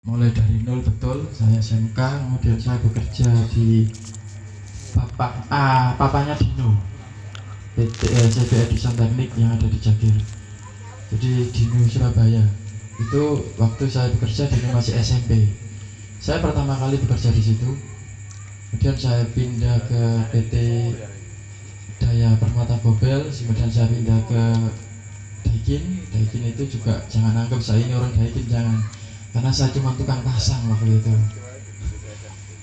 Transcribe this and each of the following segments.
Mulai dari nol betul, saya SMK, kemudian saya bekerja di papanya Dino, PT CB Edison Teknik yang ada di Jagir. Jadi Dino Surabaya. Itu waktu saya bekerja Dino masih SMP. Saya pertama kali bekerja di situ. Kemudian saya pindah ke PT Daya Permata Gobel, kemudian saya pindah ke Daikin. Daikin itu juga jangan anggap saya ini orang Daikin, jangan. Karena saya cuma tukang pasang waktu itu.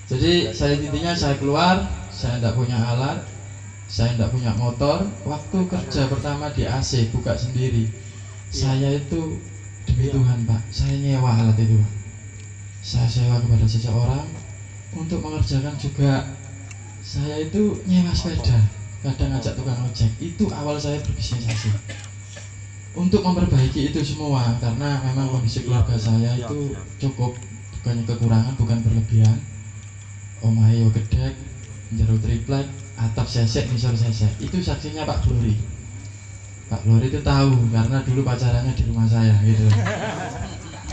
Jadi intinya saya keluar, saya tidak punya alat, saya tidak punya motor. Waktu kerja pertama di AC buka sendiri, saya itu demi Tuhan Pak, saya nyewa alat itu Pak. Saya sewa kepada seseorang untuk mengerjakan juga. Saya itu nyewa sepeda, kadang ngajak tukang ojek. Itu awal saya berbisnis AC. Untuk memperbaiki itu semua, karena memang kondisi keluarga saya itu cukup, bukannya kekurangan, bukan berlebihan. Omahe yo gedek, jero triplek, atap sesek, misal sesek. Itu saksinya Pak Glory. Pak Glory itu tahu karena dulu pacarannya di rumah saya gitu.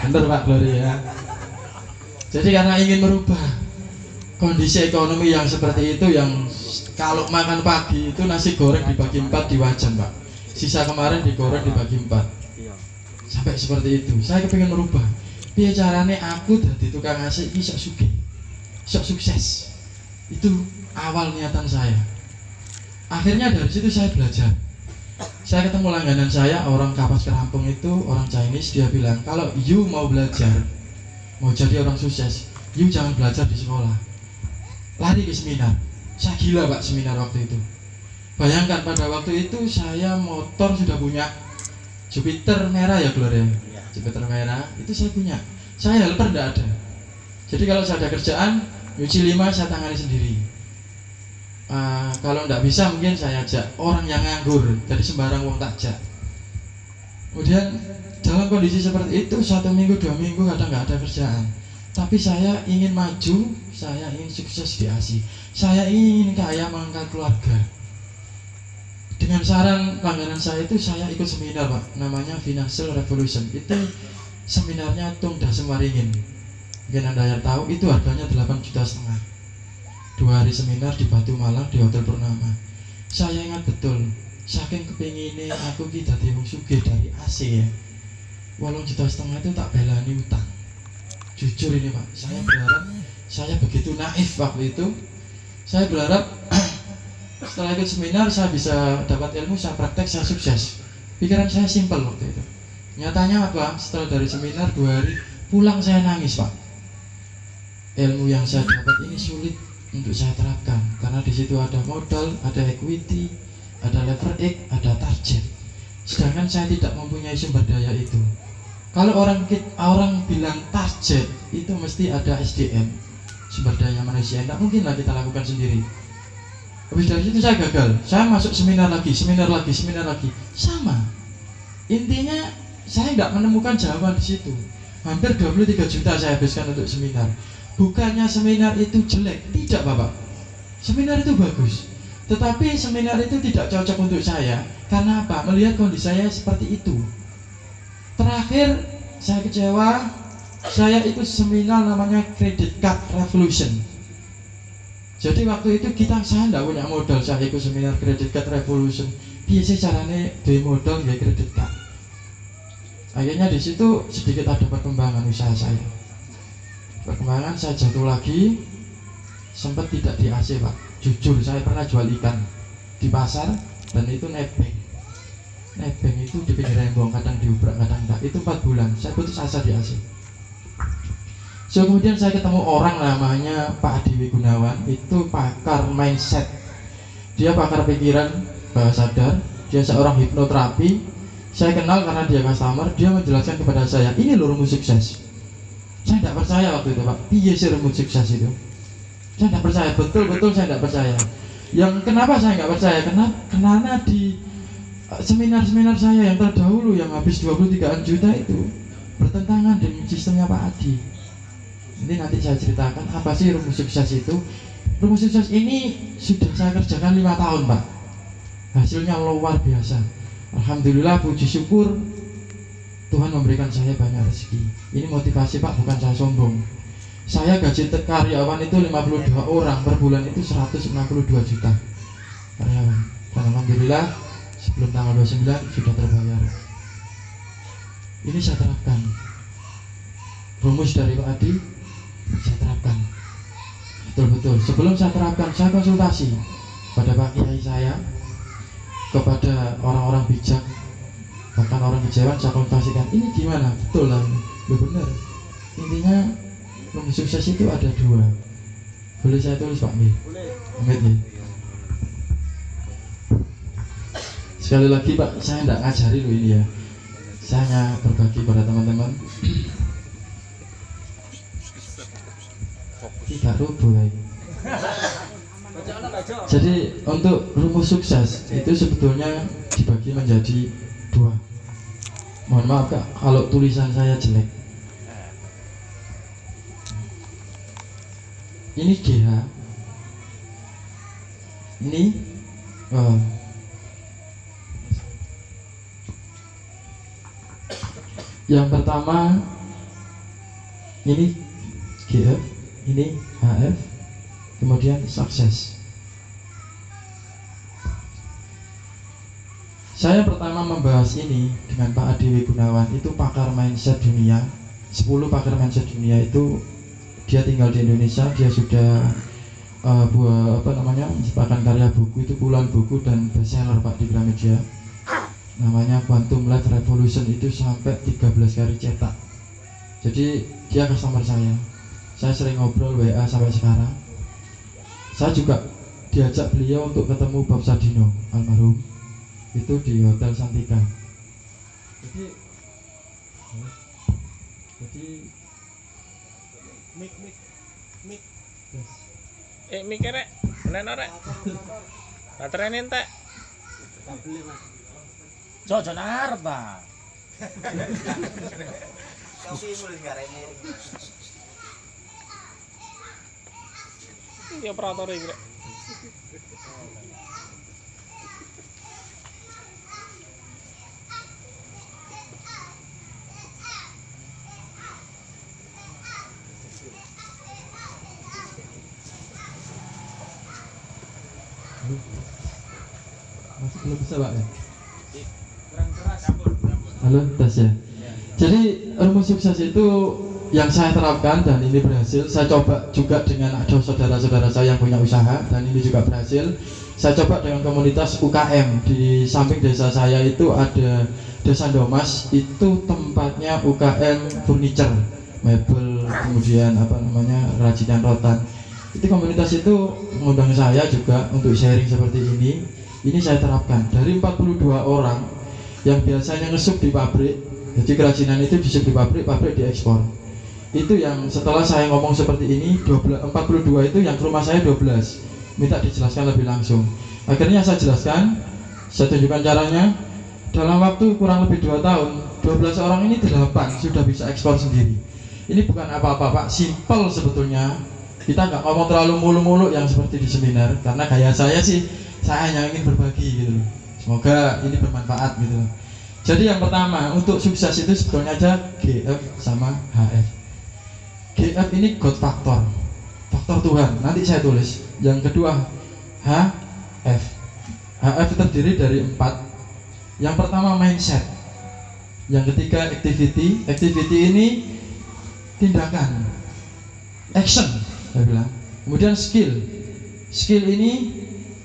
Bener Pak Glory ya. Jadi karena ingin merubah kondisi ekonomi yang seperti itu, yang kalau makan pagi itu nasi goreng dibagi 4 di wajan Pak, sisa kemarin digoreng dibagi 4, sampai seperti itu. Saya kepingin merubah. Piye carane aku dadi tukang AC iki sok sugih, sok sukses. Itu awal niatan saya. Akhirnya dari situ saya belajar. Saya ketemu langganan saya, orang Kapas Kerampung itu, orang Chinese. Dia bilang, kalau you mau belajar, mau jadi orang sukses, you jangan belajar di sekolah, lari ke seminar. Saya gila Pak, seminar waktu itu. Bayangkan pada waktu itu saya motor sudah punya Jupiter merah ya Gloria, Jupiter merah itu saya punya. Saya helper tidak ada. Jadi kalau saya ada kerjaan, nyuci 5 saya tangani sendiri. Kalau tidak bisa mungkin saya ajak orang yang nganggur, jadi sembarang wong takjak. Kemudian dalam kondisi seperti itu 1 minggu 2 minggu kadang nggak ada kerjaan. Tapi saya ingin maju, saya ingin sukses di ASI, saya ingin kaya mengangkat keluarga. Dengan saran langganan saya itu saya ikut seminar Pak, namanya Financial Revolution. Itu seminarnya Tung Dasem Waringin. Mungkin Anda yang tahu, itu harganya 8,5 juta. 2 hari seminar di Batu Malang di Hotel Purnama. Saya ingat betul, saking kepinginnya aku kita dadi wong sugih dari AC ya. 8,5 juta itu tak belani utang. Jujur ini Pak, saya berharap, saya begitu naif waktu itu. Saya berharap setelah ikut seminar saya bisa dapat ilmu, saya praktek, saya sukses. Pikiran saya simpel waktu itu. Nyatanya apa? Setelah dari seminar 2 hari pulang saya nangis Pak. Ilmu yang saya dapat ini sulit untuk saya terapkan, karena di situ ada modal, ada equity, ada lever X, ada target. Sedangkan saya tidak mempunyai sumber daya itu. Kalau orang bilang target itu mesti ada SDM, sumber daya manusia. Tidak mungkinlah kita lakukan sendiri. Habis dari situ saya gagal. Saya masuk seminar lagi, sama. Intinya saya tidak menemukan jawaban di situ. Hampir 23 juta saya habiskan untuk seminar. Bukannya seminar itu jelek, tidak Bapak. Seminar itu bagus. Tetapi seminar itu tidak cocok untuk saya. Karena apa? Melihat kondisi saya seperti itu. Terakhir saya kecewa. Saya ikut seminar namanya Credit Card Revolution. Jadi waktu itu saya tidak punya modal, saya ikut seminar Credit Card Revolution. Biasa caranya beli modal ya kredit card. Akhirnya di situ sedikit ada perkembangan usaha saya. Perkembangan saya jatuh lagi, sempat tidak di AC Pak. Jujur saya pernah jual ikan di pasar dan itu nebeng. Nebeng itu di pinggir rembong, kadang diubrak, kadang enggak. Itu 4 bulan, saya putus asa di AC. So, kemudian saya ketemu orang namanya Pak Adi Gunawan, itu pakar mindset. Dia pakar pikiran bawah sadar, dia seorang hipnoterapi. Saya kenal karena dia customer, dia menjelaskan kepada saya, ini loh rumus sukses. Saya tidak percaya waktu itu Pak, piye sih rumus sukses itu? Saya tidak percaya, betul-betul saya tidak percaya. Yang kenapa saya tidak percaya? Karena di seminar-seminar saya yang terdahulu yang habis 23 juta itu bertentangan dengan sistemnya Pak Adi. Ini nanti saya ceritakan apa sih rumus sukses itu. Rumus sukses ini sudah saya kerjakan 5 tahun Pak. Hasilnya luar biasa. Alhamdulillah, puji syukur Tuhan memberikan saya banyak rezeki. Ini motivasi Pak, bukan saya sombong. Saya gaji karyawan itu 52 orang, per bulan itu 162 juta karyawan. Dan alhamdulillah sebelum tanggal 29 sudah terbayar. Ini saya terapkan. Rumus dari Pak Adi saya terapkan betul-betul. Sebelum saya terapkan, saya konsultasi pada Pak Kiai saya, kepada orang-orang bijak, bahkan orang kejauhan saya konsultasikan, ini gimana? Betul lah, benar. Intinya rumus sukses itu ada 2. Boleh saya tulis Pak Mir? Boleh. Sekali lagi Pak, saya tidak ngajari loh ini ya, saya hanya berbagi pada teman-teman. Tidak rubuh lagi. Jadi untuk rumus sukses itu sebetulnya dibagi menjadi 2. Mohon maaf Kak, kalau tulisan saya jelek. Ini GH. Ini yang pertama ini GF, ini HF, kemudian sukses. Saya pertama membahas ini dengan Pak Adi Wigunawan, itu pakar mindset dunia, 10 pakar mindset dunia itu. Dia tinggal di Indonesia, dia sudah menciptakan karya buku, itu puluhan buku dan bestseller Pak di Gramedia. Namanya Quantum Life Revolution, itu sampai 13 kali cetak. Jadi dia customer saya. Saya sering ngobrol WA sampai sekarang. Saya juga diajak beliau untuk ketemu Bob Sadino almarhum, itu di Hotel Santika. Jadi mik yes. Mik rek bener rek baterainya entek Jojo arep ta. Tapi mulai garene. Iki operator iki rek. Masih belum bisa Pak ya? Kurang keras. Halo, tes ya. Jadi rumus sukses itu yang saya terapkan dan ini berhasil. Saya coba juga dengan ada saudara-saudara saya yang punya usaha dan ini juga berhasil. Saya coba dengan komunitas UKM di samping desa saya itu ada Desa Domas, itu tempatnya UKM furniture, mebel, kemudian kerajinan rotan. Itu komunitas itu mengundang saya juga untuk sharing seperti ini. Ini saya terapkan dari 42 orang yang biasanya ngesuk di pabrik. Jadi kerajinan itu disuk di pabrik, pabrik diekspor. Itu yang setelah saya ngomong seperti ini, 42 itu yang ke rumah saya 12. Minta dijelaskan lebih langsung. Akhirnya saya jelaskan, saya tunjukkan caranya. Dalam waktu kurang lebih 2 tahun, 12 orang ini 8 sudah bisa ekspor sendiri. Ini bukan apa-apa Pak, simple sebetulnya. Kita nggak ngomong terlalu mulu-mulu yang seperti di seminar, karena gaya saya sih, saya hanya ingin berbagi gitu loh. Semoga ini bermanfaat gitu loh. Jadi yang pertama, untuk sukses itu sebetulnya aja GF sama HF. GF ini God Factor, faktor Tuhan, nanti saya tulis. Yang kedua HF. HF terdiri dari 4. Yang pertama mindset. Yang ketiga activity. Activity ini tindakan, action saya bilang. Kemudian skill. Skill ini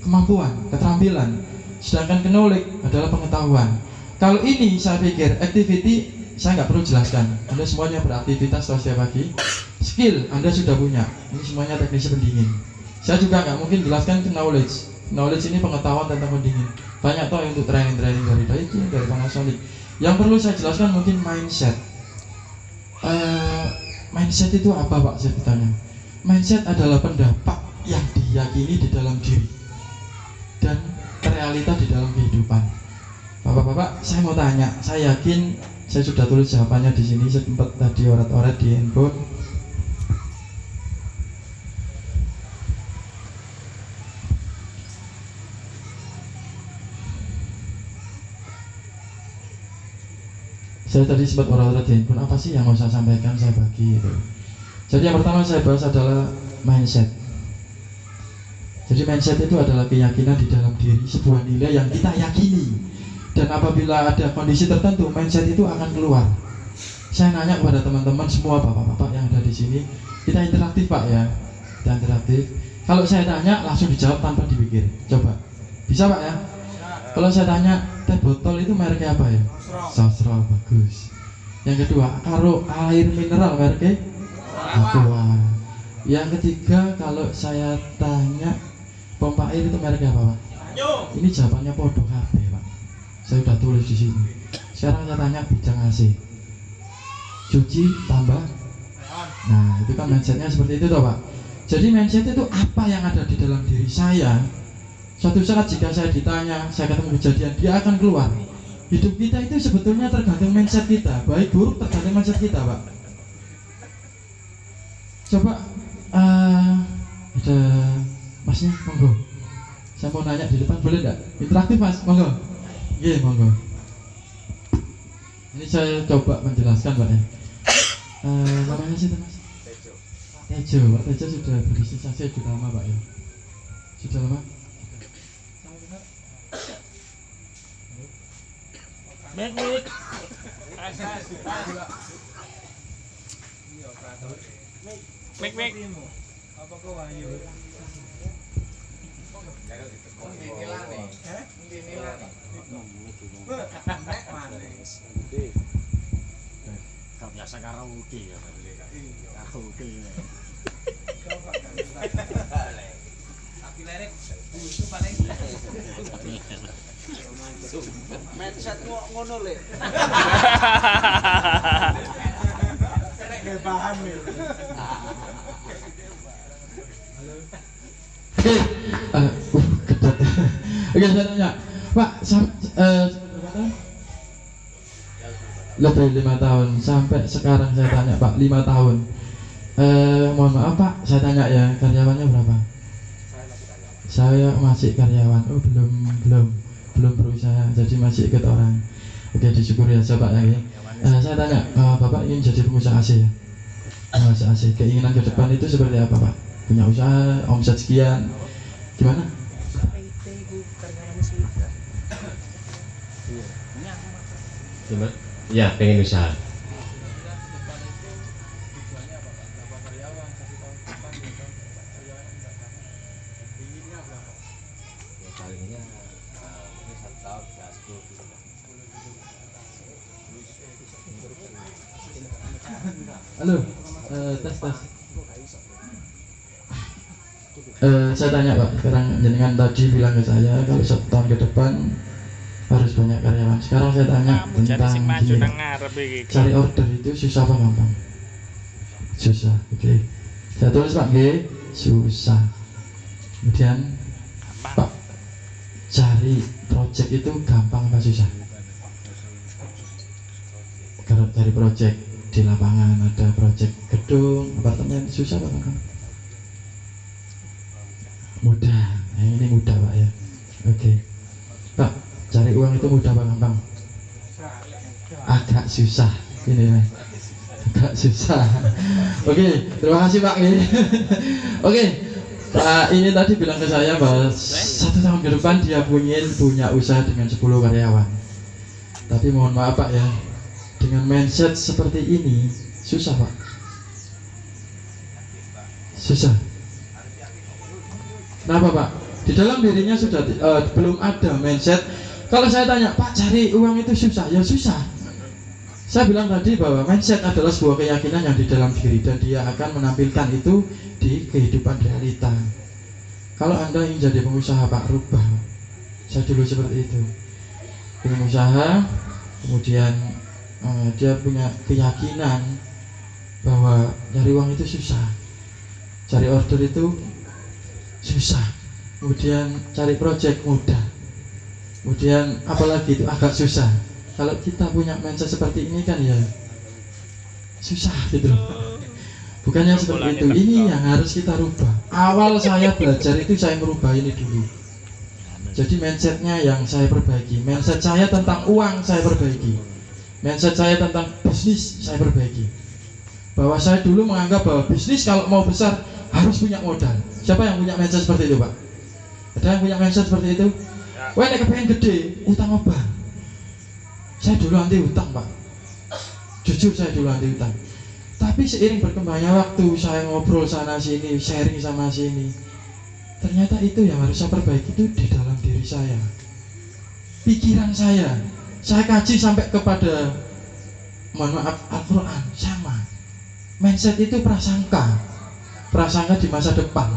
kemampuan, keterampilan. Sedangkan knowledge adalah pengetahuan. Kalau ini saya pikir activity saya nggak perlu jelaskan. Anda semuanya beraktivitas setiap pagi. Skill Anda sudah punya. Ini semuanya teknisi pendingin. Saya juga nggak mungkin jelaskan knowledge. Knowledge ini pengetahuan tentang pendingin. Banyak toh untuk training-training dari Daikin, dari Panasonic. Yang perlu saya jelaskan mungkin mindset. Mindset itu apa Pak sebetulnya? Mindset adalah pendapat yang diyakini di dalam diri dan realita di dalam kehidupan. Bapak-bapak, saya mau tanya. Saya yakin saya sudah tulis jawabannya di sini. Saya sempat tadi oret-oret di handphone. Saya tadi sempat orang-orang di handphone, apa sih yang mau saya sampaikan, saya bagi gitu. Jadi yang pertama saya bahas adalah mindset. Jadi mindset itu adalah keyakinan di dalam diri, sebuah nilai yang kita yakini. Dan apabila ada kondisi tertentu, mindset itu akan keluar. Saya nanya kepada teman-teman semua bapak-bapak yang ada di sini, kita interaktif Pak ya, kita interaktif. Kalau saya tanya langsung dijawab tanpa dipikir. Coba, bisa Pak ya? Kalau saya tanya teh botol itu mereknya apa ya? Sosro, bagus. Yang kedua, kalau air mineral mereknya Aqua. Yang ketiga, kalau saya tanya pompa air itu mereknya apa Pak? Ini jawabannya podo kabeh Pak. Saya sudah tulis di sini. Sekarang saya tanya bidang AC. Cuci tambah. Nah, itu kan mindsetnya seperti itu toh Pak. Jadi mindset itu apa yang ada di dalam diri saya. Suatu saat jika saya ditanya, saya ketemu kejadian, dia akan keluar. Hidup kita itu sebetulnya tergantung mindset kita. Baik buruk tergantung mindset kita Pak. Coba ada masnya, monggo. Saya mau nanya di depan, boleh enggak? Interaktif Mas, monggo. Iya, monggo. Ini saya coba menjelaskan Pak ya. Namanya sih Mas? Tejo. Pak Tejo sudah berbisnis saya sudah lama Pak ya? Sudah lama? Mik. Apa kau Wahyu? Kau biasa karaoke ya? Karaoke. Tapi lerek, itu paling. Mindsetmu ngono le. Kayak paham nih. Ketat. Oke, saya tanya, Pak, lebih 5 tahun sampai sekarang saya tanya Pak, 5 tahun. Mohon maaf Pak, saya tanya ya, karyawannya berapa? Saya masih karyawan. Oh, belum berusaha, jadi masih ikut orang. Oke, disyukuri aja Pak ya. Saya tanya, Bapak ingin jadi pengusaha AC ya? Pengusaha AC, keinginan ke depan itu seperti apa Pak? Punya usaha, omset sekian, gimana? Ya, pengen usaha. Halo, tes. Saya tanya Pak, sekarang jenengan tadi bilang ke saya kalau 1 tahun ke depan harus banyak karyawan. Sekarang saya tanya tentang gini, cari order itu susah apa gampang? Susah, oke. Saya tulis Pak, susah. Kemudian Pak, cari project itu gampang apa susah? Kalau cari project di lapangan, ada project gedung, apartemen, susah apa gampang? Mudah. Nah, ini mudah Pak ya. Oke. Pak, cari uang itu mudah apa gampang? Agak susah. Ini ya. Agak susah. Oke, terima kasih Pak. Oke. Pak ini tadi bilang ke saya bahwa 1 tahun ke depan dia punya usaha dengan 10 karyawan. Tapi mohon maaf Pak ya, dengan mindset seperti ini susah Pak. Susah. Kenapa Pak? Di dalam dirinya sudah belum ada mindset. Kalau saya tanya, Pak cari uang itu susah, ya susah. Saya bilang tadi bahwa mindset adalah sebuah keyakinan yang di dalam diri dan dia akan menampilkan itu di kehidupan realita. Kalau Anda ingin jadi pengusaha Pak, rubah. Saya dulu seperti itu. Dengan usaha, kemudian dia punya keyakinan bahwa cari uang itu susah, cari order itu susah, kemudian cari project mudah, kemudian apalagi itu agak susah. Kalau kita punya mindset seperti ini kan ya susah gitu loh. Bukannya seperti itu, ini yang harus kita rubah. Awal saya belajar itu saya merubah ini dulu. Jadi mindsetnya yang saya perbaiki, mindset saya tentang uang saya perbaiki. Mindset saya tentang bisnis saya perbaiki. Bahwa saya dulu menganggap bahwa bisnis kalau mau besar harus punya modal. Siapa yang punya mindset seperti itu, Pak? Ada yang punya mindset seperti itu? Wah, nek kepengen gede, utang apa? Saya dulu anti utang, Pak. Jujur saya dulu anti utang. Tapi seiring berkembangnya waktu, saya ngobrol sana sini, sharing sama sini, ternyata itu yang harus saya perbaiki itu di dalam diri saya. Pikiran saya kaji sampai kepada, mohon maaf, Al-Quran sama. Mindset itu prasangka di masa depan.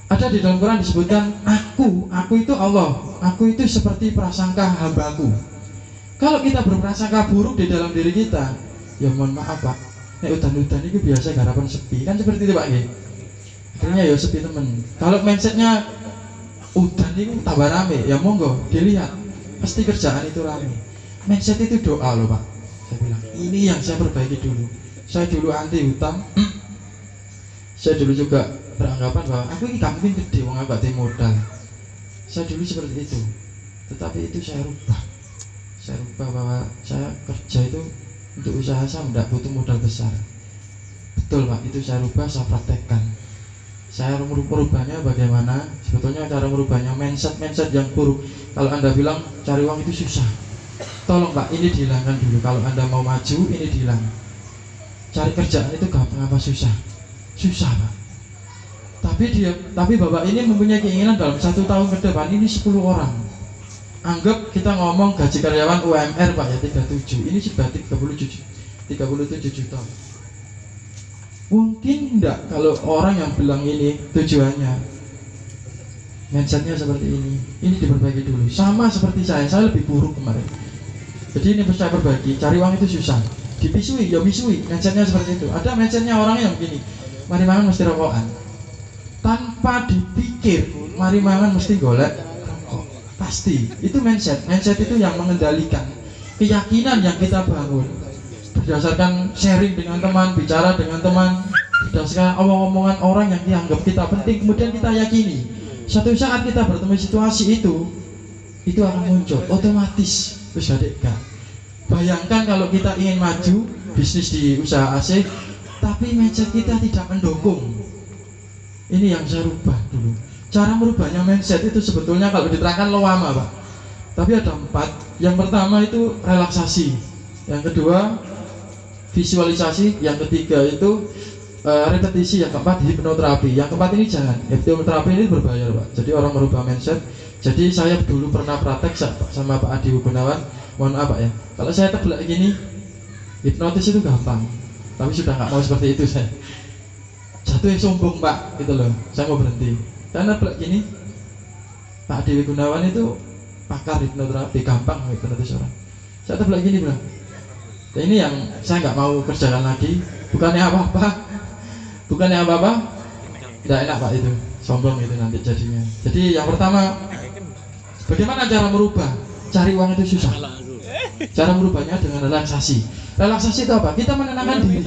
Ada di dalam Quran disebutkan aku itu Allah, aku itu seperti prasangka hambaku. Kalau kita berprasangka buruk di dalam diri kita, ya mohon maaf Pak, nek udan-udan itu biasa garapan sepi, kan seperti itu Pak nggih. Akhirnya ya sepi temen. Kalau mindsetnya udan itu tambah rame, ya monggo dilihat, pasti kerjaan itu rame. Mindset itu doa loh Pak. Saya bilang, ini yang saya perbaiki dulu. Saya dulu anti utang. Saya dulu juga beranggapan bahwa aku ini gak mungkin gede, wong aku gak ada modal. Saya dulu seperti itu. Tetapi itu saya rubah. Saya rubah bahwa saya kerja itu untuk usaha saya tidak butuh modal besar. Betul Pak, itu saya rubah, saya praktekkan. Saya merubahnya bagaimana? Sebetulnya cara merubahnya mindset yang buruk. Kalau Anda bilang cari uang itu susah, tolong Pak, ini dihilangkan dulu. Kalau Anda mau maju, ini dihilang. Cari kerjaan itu gampang apa susah? Susah Pak. Tapi Bapak ini mempunyai keinginan dalam 1 tahun ke depan ini 10 orang. Anggap kita ngomong gaji karyawan UMR Pak ya 37. Ini sudah 37 juta. Mungkin enggak kalau orang yang bilang ini tujuannya mindsetnya seperti ini. Ini diperbaiki dulu. Sama seperti saya lebih buruk kemarin. Jadi ini saya perbaiki. Cari uang itu susah. Dipisui, ya misui. Mindsetnya seperti itu. Ada mindsetnya orangnya yang begini. Mari mangan mesti rokokan. Tanpa dipikir, mari mangan mesti golek rokok. Pasti. Itu mindset. Mindset itu yang mengendalikan keyakinan yang kita bangun. Berdasarkan sharing dengan teman, bicara dengan teman, berdasarkan omong-omongan orang yang dianggap kita penting, kemudian kita yakini. Suatu saat kita bertemu situasi itu akan muncul otomatis. Terus adekkan. Bayangkan kalau kita ingin maju bisnis di usaha AC, tapi mindset kita tidak mendukung. Ini yang saya rubah dulu. Cara merubahnya mindset itu sebetulnya kalau diterangkan lama Pak. Tapi ada 4. Yang pertama itu relaksasi. Yang kedua visualisasi. Yang ketiga itu repetisi. Yang keempat hipnoterapi. Yang keempat ini jangan. Hipnoterapi ini berbayar Pak. Jadi orang merubah mindset. Jadi saya dulu pernah praktek sama Pak Adi Gunawan. Mohon apa ya, kalau saya terbelak gini, hipnotis itu gampang. Tapi sudah nggak mau seperti itu saya. Jatuh yang sombong Pak, gitu loh. Saya mau berhenti. Karena terbelak gini, Pak Adi Gunawan itu pakar hipnoterapi, gampang hipnotis orang. Saya terbelak gini bilang, nah, ini yang saya nggak mau kerjakan lagi. Bukannya apa-apa, tidak enak Pak itu, sombong itu nanti jadinya. Jadi yang pertama, bagaimana cara merubah? Cari uang itu susah. Cara merubahnya dengan relaksasi. Relaksasi itu apa? Kita menenangkan diri.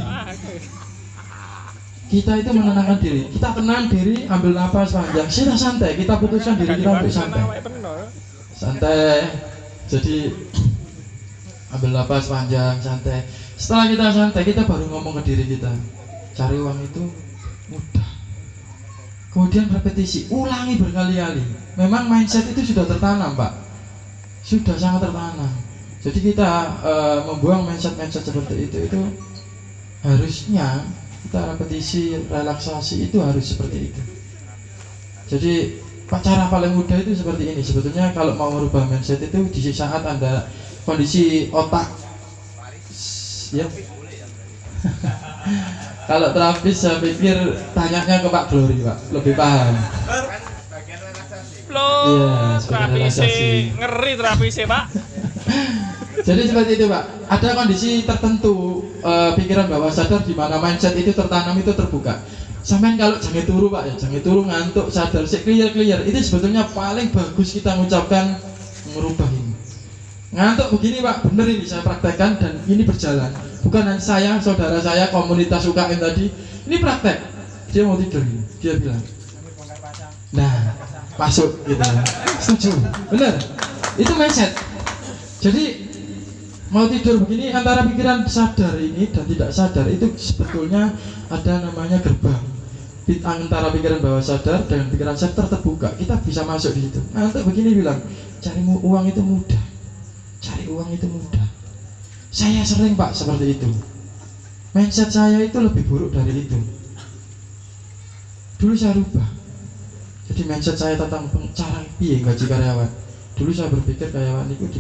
Kita itu menenangkan diri. Kita tenang diri, ambil nafas panjang. Sudah santai. Kita putuskan diri kita untuk santai. Santai. Jadi ambil nafas panjang, santai. Setelah kita santai, kita baru ngomong ke diri kita. Cari uang itu mudah. Kemudian repetisi, ulangi berkali-kali. Memang mindset itu sudah tertanam Pak. Sudah sangat tertanam. Jadi kita membuang mindset seperti itu harusnya kita repetisi, relaksasi itu harus seperti itu. Jadi cara paling mudah itu seperti ini. Sebetulnya kalau mau merubah mindset itu di saat Anda kondisi otak ya. Kalau terapis saya pikir tanyanya ke Pak Glory Pak, lebih paham. Loh, terapisi ngeri terapisi Pak. Jadi seperti itu Pak. Ada kondisi tertentu pikiran bawah sadar di mana mindset itu tertanam, itu terbuka. Sampai kalau jangan turu Pak ya, jangan turu ngantuk sadar sih clear. Itu sebetulnya paling bagus kita mengucapkan merubah ini. Ngantuk begini Pak, bener ini saya praktekkan dan ini berjalan. Bukan hanya saya, saudara saya, komunitas UKM tadi, ini praktek. Dia mau tidur, dia bilang, nah masuk gitu. Setuju, bener. Itu mindset. Jadi Mau tidur begini antara pikiran sadar ini dan tidak sadar itu sebetulnya ada namanya gerbang. Antara pikiran bawah sadar dengan pikiran sadar terbuka, kita bisa masuk di situ. Nah, untuk begini bilang, cari uang itu mudah. Cari uang itu mudah. Saya sering Pak seperti itu. Mindset saya itu lebih buruk dari itu. Dulu saya rubah. Jadi mindset saya tentang cara piye gaji karyawan. Dulu saya berpikir karyawan itu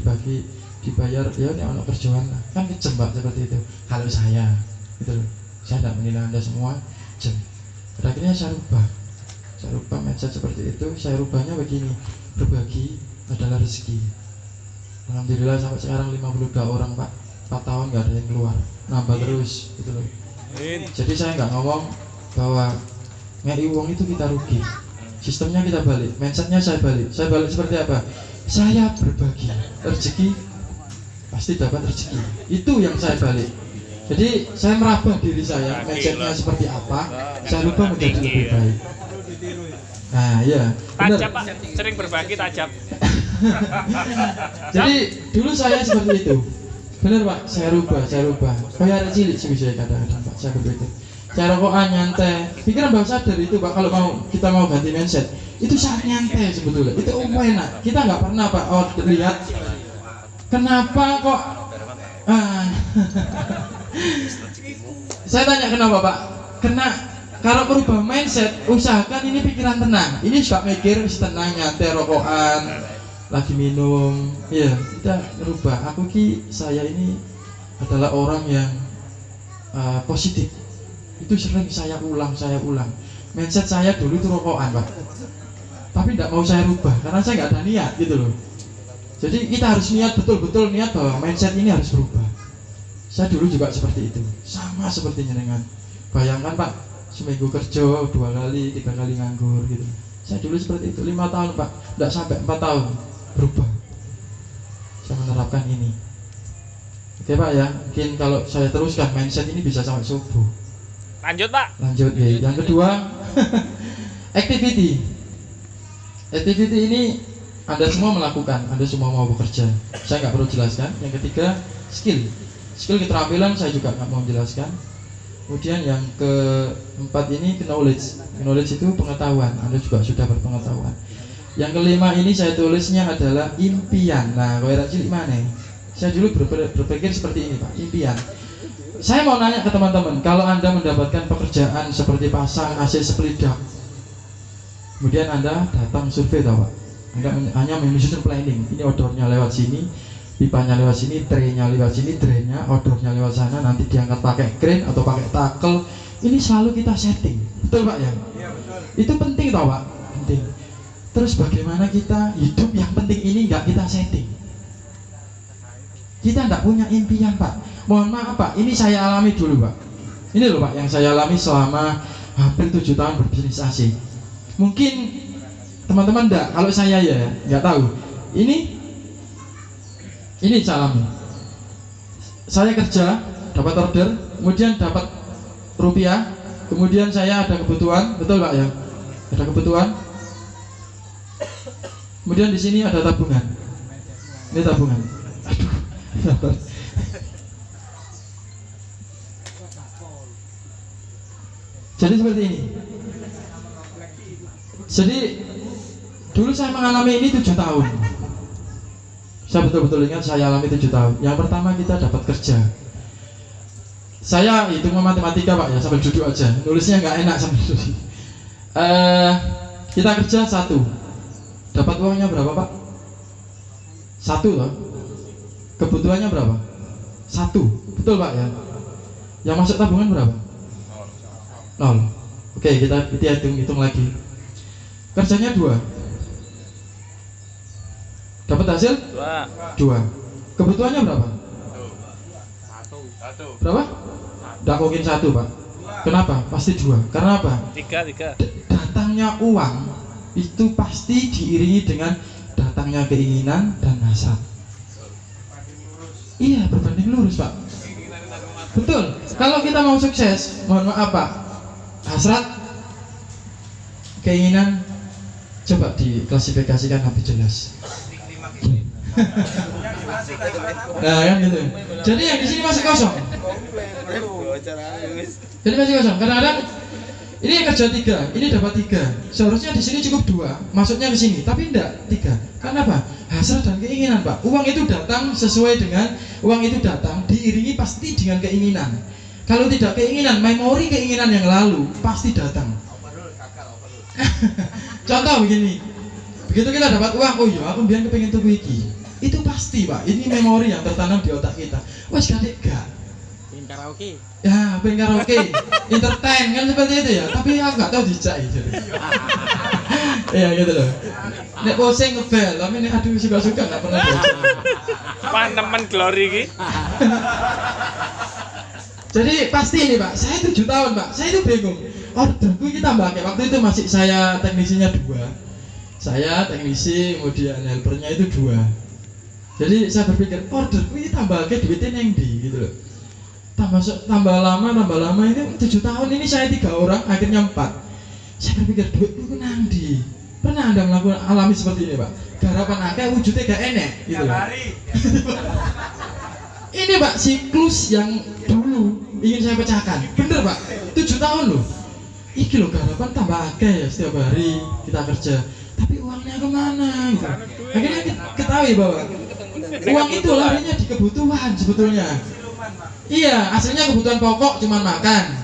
dibayar ya ini anak kerjaan lah. Kan kejem Pak seperti itu. Kalau saya gitu loh. Saya tidak menilai Anda semua jem. Akhirnya saya rubah mindset seperti itu. Saya rubahnya begini, berbagi adalah rezeki. Alhamdulillah sampai sekarang 52 orang Pak, 4 tahun nggak ada yang keluar, nambah terus gitu loh. Jadi saya nggak ngomong bahwa ngei uang itu kita rugi. Sistemnya kita balik, mindsetnya saya balik seperti apa? Saya berbagi rezeki, pasti dapat rezeki. Itu yang saya balik. Jadi saya merubah diri saya, mindsetnya seperti apa, saya rubah menjadi lebih baik. Nah ya, Tajam Pak, sering berbagi tajam. Jadi dulu saya seperti itu, bener Pak, saya rubah. Kayak ada cilik sih bisa kadang-kadang Pak, saya begitu. Saya rokokan nyantai, pikiran bawah sadar itu Pak, kalau kita mau ganti mindset, itu saat nyantai sebetulnya, itu enak. Kita nggak pernah Pak, lihat kenapa kok saya tanya kenapa Pak? Kalau berubah mindset, usahakan ini pikiran tenang. Ini suka mikir, tenang, nyantai, rokokan, lagi minum. Ya, kita berubah. Saya ini adalah orang yang positif. Itu sering saya ulang. Mindset saya dulu itu rokokan Pak. Tapi tidak mau saya rubah, karena saya nggak ada niat gitu loh. Jadi kita harus niat betul-betul niat bahwa mindset ini harus berubah. Saya dulu juga seperti itu, sama seperti jenengan. Bayangkan Pak, seminggu kerja 2 kali, 3 kali nganggur gitu. Saya dulu seperti itu, 5 tahun Pak, tidak sampai 4 tahun berubah. Saya menerapkan ini. Oke Pak ya, mungkin kalau saya teruskan mindset ini bisa sampai subuh. Lanjut Pak. Lanjut ya. Yang kedua, activity. Activity ini Anda semua melakukan, Anda semua mau bekerja. Saya nggak perlu jelaskan. Yang ketiga, skill keterampilan saya juga nggak mau jelaskan. Kemudian yang keempat ini knowledge itu pengetahuan. Anda juga sudah berpengetahuan. Yang kelima ini saya tulisnya adalah impian. Nah, kowe cilik mana? Saya dulu berpikir seperti ini Pak, impian. Saya mau nanya ke teman-teman, kalau Anda mendapatkan pekerjaan seperti pasang AC sepelidak, kemudian Anda datang survei tahu Pak, Anda hanya menyusun planning. Ini odornya lewat sini, pipanya lewat sini, traynya lewat sini, drainnya, odornya lewat sana, nanti diangkat pakai crane atau pakai tackle. Ini selalu kita setting, betul Pak ya? Iya betul. Itu penting tau Pak, penting. Terus bagaimana kita hidup yang penting ini nggak kita setting? Kita nggak punya impian Pak. Mohon maaf Pak, ini saya alami dulu Pak. Ini loh Pak yang saya alami selama hampir 7 tahun berbisnis AC. Mungkin teman-teman enggak, kalau saya ya nggak tahu. Ini saya alami. Saya kerja, dapat order, kemudian dapat rupiah, kemudian saya ada kebutuhan, betul Pak ya? Ada kebutuhan. Kemudian di sini ada tabungan. Ini tabungan. Aduh. Jadi seperti ini. Jadi dulu saya mengalami ini 7 tahun. Saya betul-betul ingat saya alami 7 tahun. Yang pertama kita dapat kerja. Saya hitung matematika Pak ya, sambil duduk aja. Nulisnya nggak enak sambil duduk. Kita kerja 1. Dapat uangnya berapa Pak? 1 toh. Kebutuhannya berapa? 1. Betul Pak ya. Yang masuk tabungan berapa? 0. Oke, kita hitung lagi. Kerjanya 2. Dapat hasil? 2. Kebutuhannya berapa? 1. Berapa? Tidak mungkin 1 Pak. Kenapa? Pasti 2. Karena apa? 3. Datangnya uang itu pasti diiringi dengan datangnya keinginan dan hasrat. Iya, berbanding lurus Pak. Betul. Kalau kita mau sukses, mohon maaf Pak, hasrat, keinginan, coba diklasifikasikan lebih jelas. Nah kan gitu. Jadi yang di sini masih kosong. Jadi masih kosong. Kadang-kadang ini yang kerja 3, ini dapat 3. Seharusnya di sini cukup 2, masuknya ke sini, tapi enggak 3. Karena apa? Hasrat dan keinginan, Pak. Uang itu datang sesuai dengan uang itu datang diiringi pasti dengan keinginan. Kalau tidak keinginan, memori keinginan yang lalu pasti datang. Contoh begini. Begitu kita dapat uang, oh iya aku biar kepengen tuku iki. Itu pasti, Pak. Ini memori yang tertanam di otak kita. Wes kadek gak. Pengen karaoke. Ya, pengen karaoke, entertain kan seperti itu ya. Tapi aku nggak tahu dijak gitu. Iya gitu loh. Nek posing ngebel, tapi nek aduh suka-suka nggak pernah bocor. Teman glory ki. Jadi pasti ini Pak, saya 7 tahun Pak, saya itu bingung. Orderku kita tambah kayak waktu itu masih saya teknisinya 2. Saya teknisi, kemudian helpernya itu 2. Jadi saya berpikir orderku ini tambah kayak duitnya yang di gitu loh. Tambah lama ini 7 tahun ini saya 3 orang, akhirnya 4. Saya berpikir duitku nang di. Pernah Anda alami seperti ini Pak? Garapan akeh wujudnya gak enek gitu loh. Ini Pak siklus yang dulu ingin saya pecahkan. Bener Pak, 7 tahun loh. Iki loh garapan tambah akeh ya setiap hari kita kerja. Tapi uangnya kemana gitu. Akhirnya ketahui bahwa uang itu larinya di kebutuhan sebetulnya. Iya, aslinya kebutuhan pokok cuma makan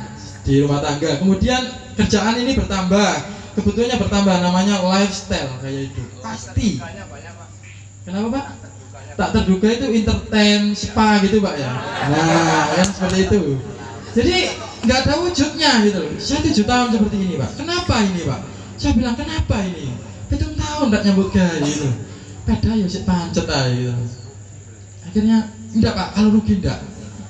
di rumah tangga. Kemudian kerjaan ini bertambah, kebutuhannya bertambah, namanya lifestyle kayak itu. Pasti. Kenapa Pak? Tak terduga itu entertain, spa gitu Pak ya. Nah, kan seperti itu. Jadi nggak ada wujudnya gitu loh. Saya 7 tahun seperti ini Pak. Kenapa ini Pak? Saya bilang kenapa ini? 7 tahun nggak nyambut gaya gitu. Peda ya sih pancet aja gitu. Akhirnya enggak Pak, kalau rugi enggak.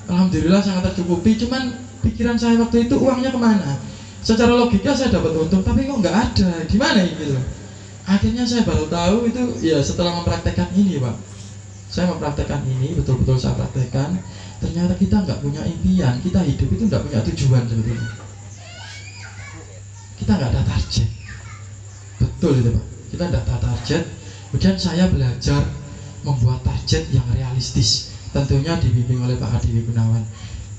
Alhamdulillah sangat tercukupi, cuman pikiran saya waktu itu uangnya kemana? Secara logika saya dapat untung, tapi kok nggak ada, gimana ini gitu? Akhirnya saya baru tahu itu ya setelah mempraktekkan ini Pak. Saya mempraktekkan ini, betul-betul saya praktekkan. Ternyata kita nggak punya impian, kita hidup itu nggak punya tujuan sebetulnya. Kita nggak ada target, betul itu Pak. Kita nggak ada target. Kemudian saya belajar membuat target yang realistis. Tentunya dibimbing oleh Pak Adi Gunawan.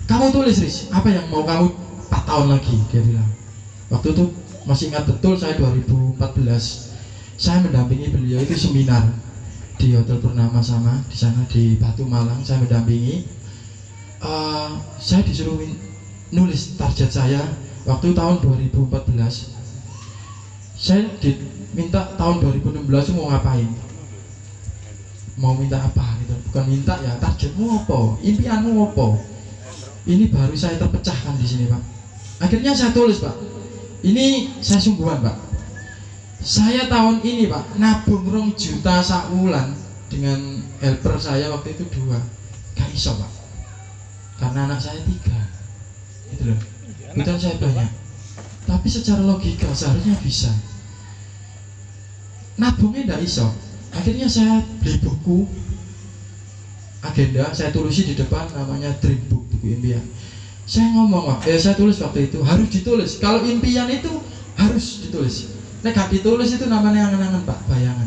Kamu tulis Riz, apa yang mau kamu 4 tahun lagi, dia bilang. Waktu itu masih ingat betul, saya 2014 saya mendampingi beliau itu seminar di Hotel Purnama sama di sana di Batu Malang. Saya mendampingi, saya disuruh nulis target saya waktu tahun 2014. Saya diminta tahun 2016 mau ngapain, mau minta apa gitu, bukan minta ya, targetmu apa, impianmu apa. Ini baru saya terpecahkan di sini Pak. Akhirnya saya tulis Pak. Ini saya sungguhan Pak. Saya tahun ini Pak nabung 2 juta sakulan dengan helper saya waktu itu 2. Gak iso Pak. Karena anak saya 3. Gitu loh. Bukan saya banyak. Tapi secara logika seharusnya bisa. Nabungnya gak iso. Akhirnya saya beli buku agenda, saya tulisi di depan namanya Dream Book, buku impian. Saya ngomong, saya tulis waktu itu harus ditulis. Kalau impian itu harus ditulis. Nek gak ditulis itu namanya angan-angan Pak, bayangan.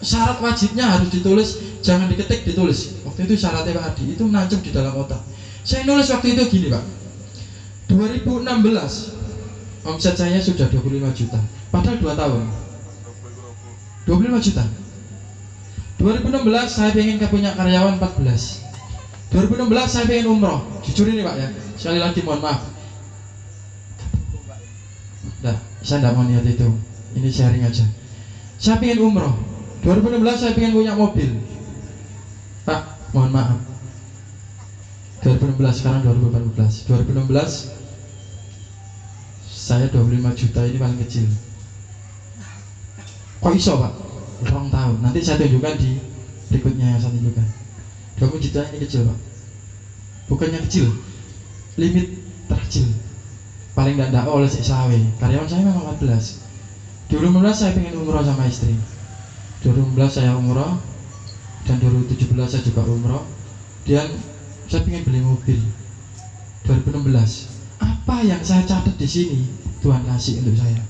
Syarat wajibnya harus ditulis, jangan diketik, ditulis. Waktu itu syaratnya Pak Adi, itu nancep di dalam otak. Saya nulis waktu itu gini Pak. 2016 omset saya sudah 25 juta. Padahal 2 tahun 25 juta. 2016 saya pengen punya karyawan 14. 2016 saya pengen umroh. Jujur ini Pak ya. Sekali lagi mohon maaf. Nah, saya tidak mau niat itu. Ini sharing aja. Saya pengen umroh. 2016 saya pengen punya mobil. Pak, mohon maaf. 2016 sekarang 2014. 2016 saya 25 juta ini paling kecil. Kok iso Pak? 2 tahun. Nanti saya tunjukkan di berikutnya yang saya tunjukkan. 20 juta ini kecil Pak. Bukannya kecil, limit terkecil. Paling tidak oleh si Sawe. Karyawan saya memang 14. 2016 saya pengen umroh sama istri. 2016 saya umroh dan 2017 saya juga umroh. Dan saya pengen beli mobil. 2016. Apa yang saya catat di sini Tuhan kasih untuk saya.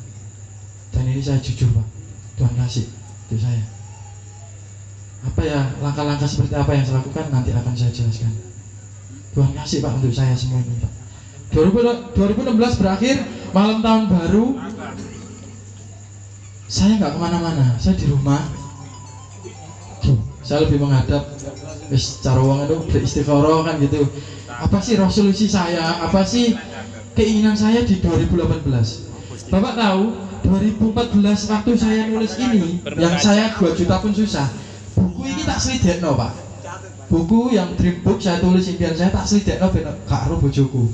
Dan ini saya jujur Pak. Tuhan kasih untuk saya. apa ya, langkah-langkah seperti apa yang saya lakukan nanti akan saya jelaskan. Tuhan kasih Pak untuk saya semua ini Pak. 2016 berakhir, malam tahun baru, saya nggak kemana-mana, saya di rumah. Saya lebih menghadap cara uang itu beristighfar kan gitu. Apa sih resolusi saya, apa sih keinginan saya di 2018? Bapak tahu 2014 waktu saya nulis ini, yang saya 2 juta pun susah, buku ini tak selidekno Pak. Buku yang dream book saya tulis impian saya tak selidekno ben gak ro bojoku.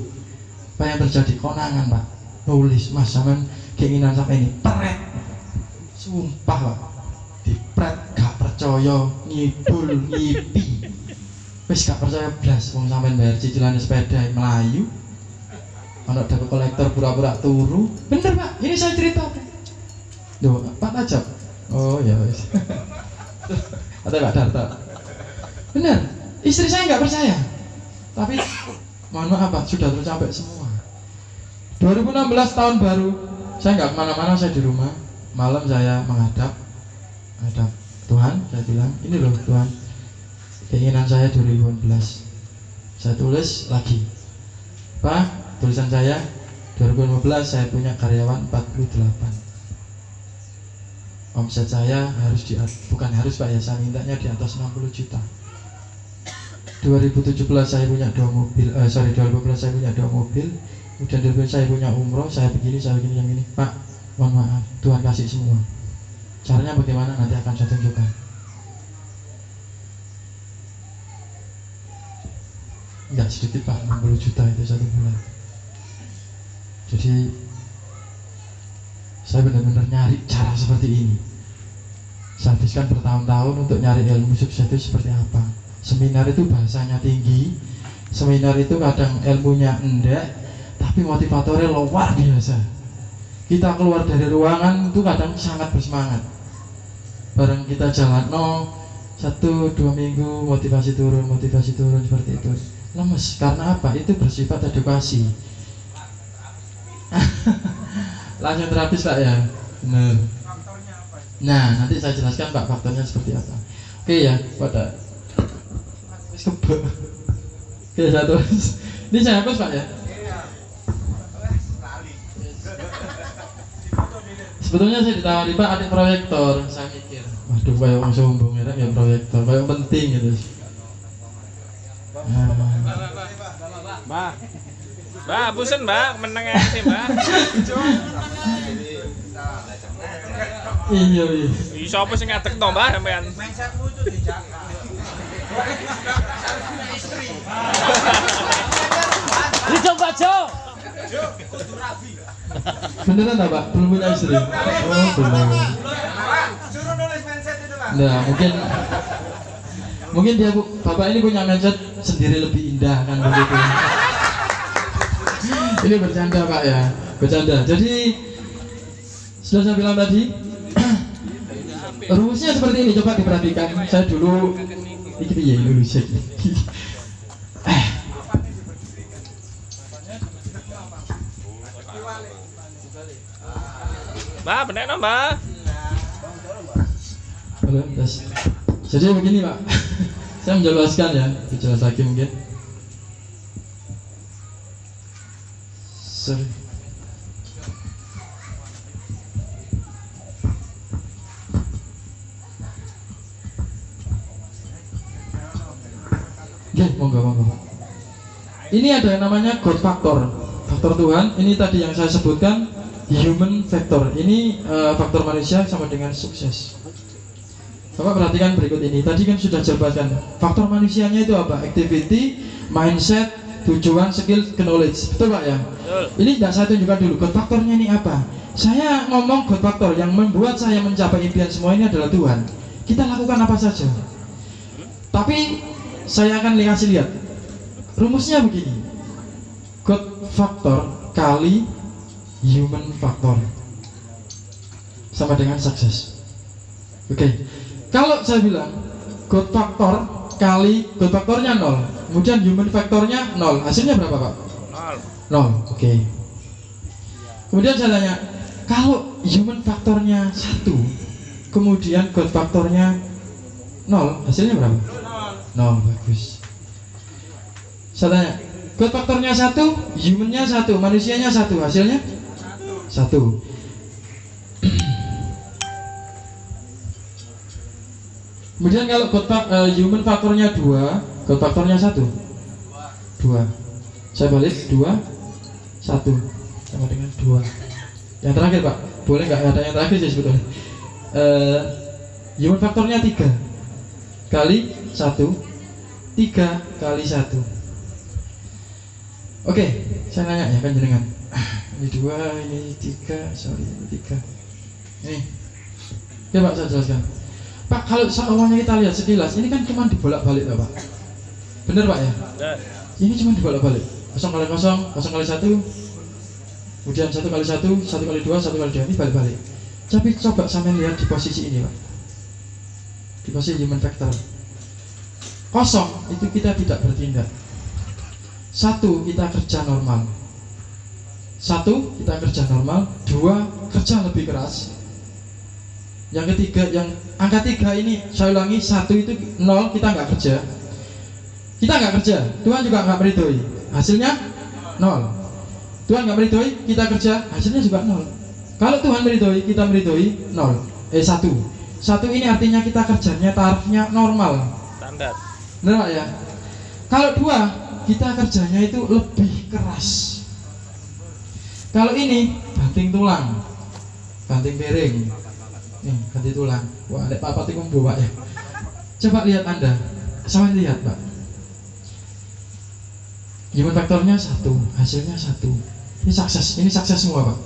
Apa yang terjadi? Konangan Pak. Nulis Mas sampean keinginan sampai ini pret. Sumpah Pak. Dipret gak percaya, ngibul, ngipi. Wis gak percaya blas wong sampean bayar cicilan sepeda melayu. Anak dapat kolektor pura-pura turu. Bener Pak, ini saya cerita. Loh, Pak Tajab. Oh ya wis. Atau Pak Darto. Bener, istri saya nggak percaya. Tapi mohon maaf Pak, sudah tercapai semua. 2016 tahun baru, saya nggak kemana-mana, saya di rumah. Malam saya menghadap Tuhan, saya bilang, ini loh Tuhan, keinginan saya 2018. Saya tulis lagi. Pak, tulisan saya 2015 saya punya karyawan 48. Omset saya harus bukan harus Pak ya, saya mintanya di atas 60 juta. 2017 saya punya 2 mobil, 2015 saya punya 2 mobil. Kemudian 2015 saya punya umroh, saya begini, yang ini. Pak, mohon maaf, Tuhan kasih semua. Caranya bagaimana nanti akan saya tunjukkan. Enggak sedikit Pak, 60 juta itu 1 bulan. Jadi saya benar-benar nyari cara seperti ini. Saya habiskan bertahun-tahun untuk nyari ilmu sukses itu seperti apa. Seminar itu bahasanya tinggi, seminar itu kadang ilmunya enggak, tapi motivatornya luar biasa. Kita keluar dari ruangan itu kadang sangat bersemangat. Bareng kita jalan 1-2 minggu motivasi turun seperti itu. Lemes, karena apa? Itu bersifat edukasi. Langsung terapis Pak ya. Benar. Nah, nanti saya jelaskan Pak faktornya seperti apa. Oke ya, pada Oke, saya tulis. Ini saya hapus Pak ya. Sebetulnya saya ditawari Pak adik proyektor. Saya mikir, waduh kayak orang sombong ya proyektor, kayak penting gitu. Mbak, busen Mbak, menang sih Mbak. Iya. Siapa sing ngadeg to Mbak sampean? Mindsetmu itu dijaga. Dicoba Jo. Kudu rabi. Beneran tak Pak? Belum punya istri? Oh belum. Suruh nulis mindset itu Pak. Nah mungkin dia Bapak ini punya mindset sendiri lebih indah kan begitu. Ini bercanda Pak ya, bercanda. Jadi sudah saya bilang tadi, rumusnya seperti ini, coba diperhatikan. Saya dulu ini dulu sih. Mbak, bener no Mbak. Jadi begini Pak, saya menjelaskan ya, dijelas lagi mungkin. Sorry. Oke, monggo. Ini ada yang namanya God Factor, faktor Tuhan. Ini tadi yang saya sebutkan human factor. Ini faktor manusia sama dengan sukses. Bapak perhatikan berikut ini. Tadi kan sudah jabarkan. Faktor manusianya itu apa? Activity, mindset, tujuan, skill, knowledge. Betul Pak ya? Betul. Ini tidak saya tunjukkan dulu. God faktornya ini apa? Saya ngomong God faktor yang membuat saya mencapai impian semua ini adalah Tuhan. Kita lakukan apa saja. Tapi saya akan kasih lihat. Rumusnya begini. God faktor kali human factor sama dengan sukses. Oke. Kalau saya bilang God factor kali God faktornya 0, kemudian human faktornya 0, hasilnya berapa Pak? 0. Oke. Kemudian saya tanya, kalau human faktornya 1, kemudian God faktornya 0, hasilnya berapa? 0, bagus. Saya tanya, God faktornya 1, humannya 1, manusianya 1, hasilnya 1. Kemudian kalau human faktornya 2, God faktornya 1, 2. Saya balik 2, 1 sama dengan 2. Yang terakhir Pak, boleh nggak ada yang terakhir sih sebetulnya. Human faktornya 3 kali 1, 3 kali 1. Oke, saya nanya ya kan jenengan. Ini 2, ini 3, sorry ini 3. Nih, ya Pak saya jelaskan. Pak, kalau semuanya kita lihat sekilas, ini kan cuma dibolak-balik Pak. Bener Pak ya? Bener. Ini cuma dibolak-balik. 0 kali 0, 0 kali 1, kemudian 1 kali 1, 1 kali 2, 1 kali 2, ini balik-balik. Tapi coba sampai lihat di posisi ini Pak, di posisi human factor 0 itu kita tidak bertindak, 1 kita kerja normal, 1 kita kerja normal, 2 kerja lebih keras, yang ketiga, yang angka 3 ini saya ulangi, 1 itu 0 kita nggak kerja, Tuhan juga nggak meridhoi, hasilnya 0. Tuhan nggak meridhoi, kita kerja, hasilnya juga 0. Kalau Tuhan meridhoi, kita meridhoi 0. 1 ini artinya kita kerjanya tarafnya normal, Standar. benar Pak ya? Kalau 2, kita kerjanya itu lebih keras. Kalau ini banting tulang, banting piring, nih ganti tulang. Wah, ada Pak Pati kumbu Pak ya. Coba lihat Anda, sama lihat Pak. Human faktornya 1, hasilnya 1. Ini sukses semua Pak.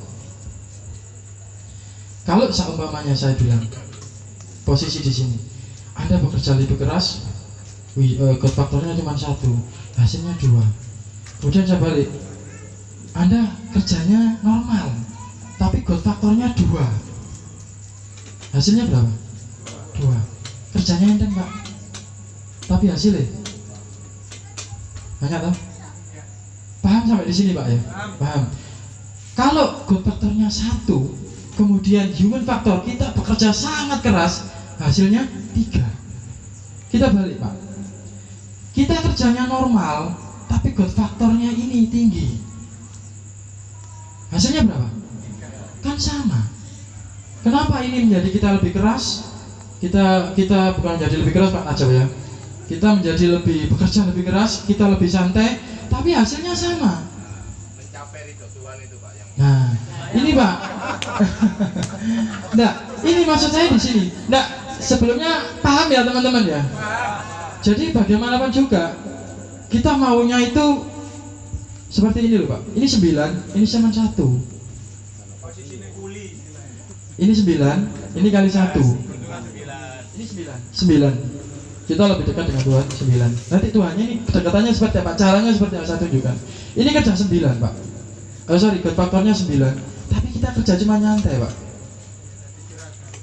Kalau seumpamanya saya bilang posisi di sini, Anda bekerja lebih keras, God faktornya cuma 1, hasilnya 2. Kemudian saya balik, Anda kerjanya normal, tapi God faktornya 2, hasilnya berapa? 2. Kerjanya enteng Pak, tapi hasilnya banyak toh? Paham sampai di sini Pak ya? Paham. Kalau God faktornya 1, kemudian human faktor kita bekerja sangat keras, hasilnya 3. Kita balik Pak. Kita kerjanya normal, tapi God faktornya ini tinggi. Hasilnya berapa? Kan sama. Kenapa ini menjadi kita lebih keras? Kita bukan menjadi lebih keras Pak Najab ya. Kita menjadi lebih bekerja lebih keras, kita lebih santai, tapi hasilnya sama. Mencapai ridho Tuhan itu Pak yang. Nah, ini Pak. Nah, ini maksud saya di sini. Nah, sebelumnya paham ya teman-teman ya. Jadi bagaimanapun juga kita maunya itu seperti ini loh Pak. Ini 9, ini cuma 1. Posisinya kuli. Ini 9, ini kali 1. Ini 9. Kita lebih dekat dengan Tuhan 9. Nanti Tuhannya ini kedekatannya seperti apa? Caranya seperti apa saya tunjukkan. Ini kerja 9 Pak. God faktornya 9. Tapi kita kerja cuma nyantai Pak.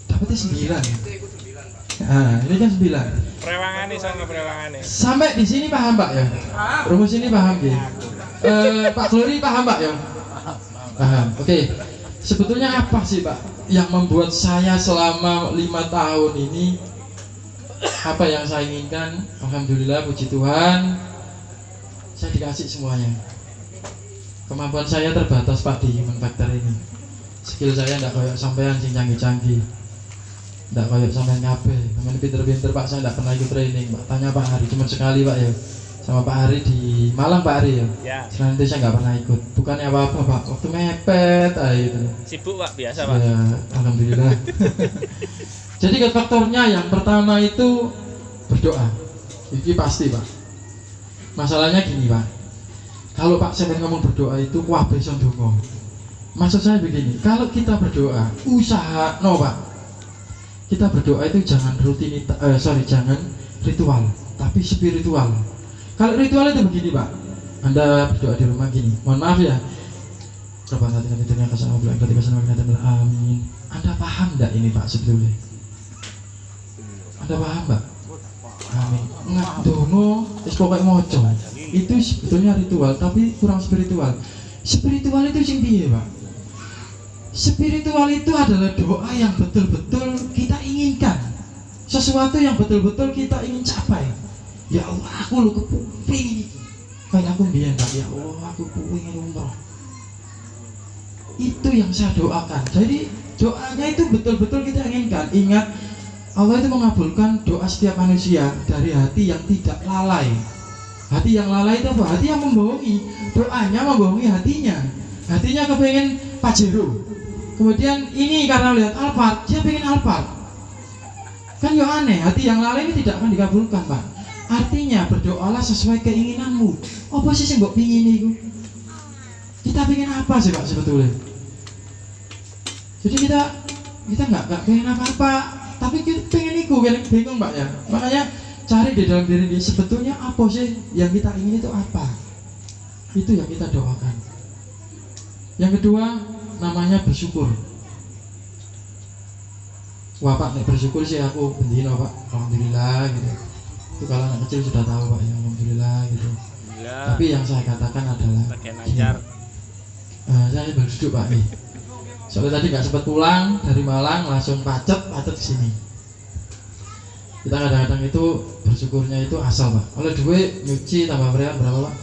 Dapatnya 9. Nah, ini kan 9. Prewangane sama prewangane. Sampai di sini paham Pak ya? Rumus ini paham ya? Pak Glory paham Pak ya? Paham. Oke. Sebetulnya apa sih Pak yang membuat saya selama 5 tahun ini, apa yang saya inginkan? Alhamdulillah, puji Tuhan, saya dikasih semuanya. Kemampuan saya terbatas Pak di human factor ini. Skill saya tidak kayak sampean sing canggih-canggih, tidak kayak sampean kabeh. Sampean pinter-pinter Pak, saya tidak pernah ikut training Pak. Tanya Pak Hari, cuma sekali Pak ya, sama Pak Hari di Malang Pak Hari ya. Selain itu saya nggak pernah ikut. Bukannya apa-apa Pak, waktu mepet itu. Sibuk Pak, biasa Pak. Ya, alhamdulillah. Jadi God faktornya yang pertama itu berdoa. Ini pasti Pak. Masalahnya gini Pak, kalau Pak saya ngomong berdoa itu kabeh iso ndonga. Maksud saya begini, kalau kita berdoa, usaha Pak. Kita berdoa itu jangan jangan ritual, tapi spiritual. Kalau ritual itu begini Pak, Anda berdoa di rumah gini, mohon maaf ya, Rabbana atina fid dunya hasanah wa fil akhirati hasanah wa qina adzabannar. Amin. Anda paham enggak ini Pak sebetulnya? Anda paham Pak? Amin. Nggak dongo, wis pokoke maca. Itu sebetulnya ritual, tapi kurang spiritual. Spiritual itu sing piye Pak? Spiritual itu adalah doa yang betul-betul kita inginkan sesuatu yang betul-betul kita ingin capai. Ya Allah, aku lu kepingin kayak aku biyen Pak, ya Allah aku pengen umroh. Itu yang saya doakan. Jadi doanya itu betul-betul kita inginkan. Ingat, Allah itu mengabulkan doa setiap manusia dari hati yang tidak lalai. Hati yang lalai itu apa? Hati yang membohongi. Doanya membohongi hatinya. Hatinya kepengen Pajero. Kemudian ini karena lihat Alphard, dia pengen Alphard. Kan ya aneh, hati yang lalai ini tidak akan dikabulkan Pak. Artinya berdoalah sesuai keinginanmu. Apa sih yang mbok pingin itu? Kita pengen apa sih Pak sebetulnya? Jadi kita nggak pengen apa-apa, tapi kita pengen itu, bingung Pak ya. Makanya cari di dalam diri dia sebetulnya apa sih yang kita ingin itu apa? Itu yang kita doakan. Yang kedua namanya bersyukur. Wah Pak, nek bersyukur sih aku bendino Pak, alhamdulillah gitu. Itu kalau anak kecil sudah tahu Pak ya, alhamdulillah gitu. Ya. Tapi yang saya katakan adalah Bagian ajar. saya baru duduk Pak nih. Soalnya tadi nggak sempat pulang dari Malang, langsung pacet ke sini. Kita kadang-kadang itu bersyukurnya itu asal Pak. Oleh duit nyuci tambah berian berapa Pak?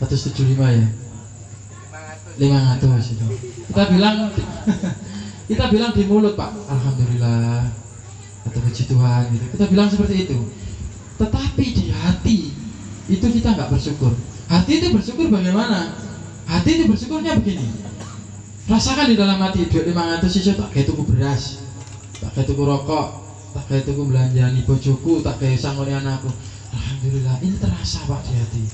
175 ya. 500 itu. Kita bilang di mulut Pak, alhamdulillah atau puji Tuhan gitu. Kita bilang seperti itu. Tetapi di hati itu kita nggak bersyukur. Hati itu bersyukur bagaimana? Hati itu bersyukurnya begini. Rasakan di dalam hati, duit 500 sisa tak kayak tuku beras, tak kayak tuku rokok, tak kayak tuku belanjani bojoku, tak kayak sangoni anakku. Alhamdulillah, ini terasa Pak di hati.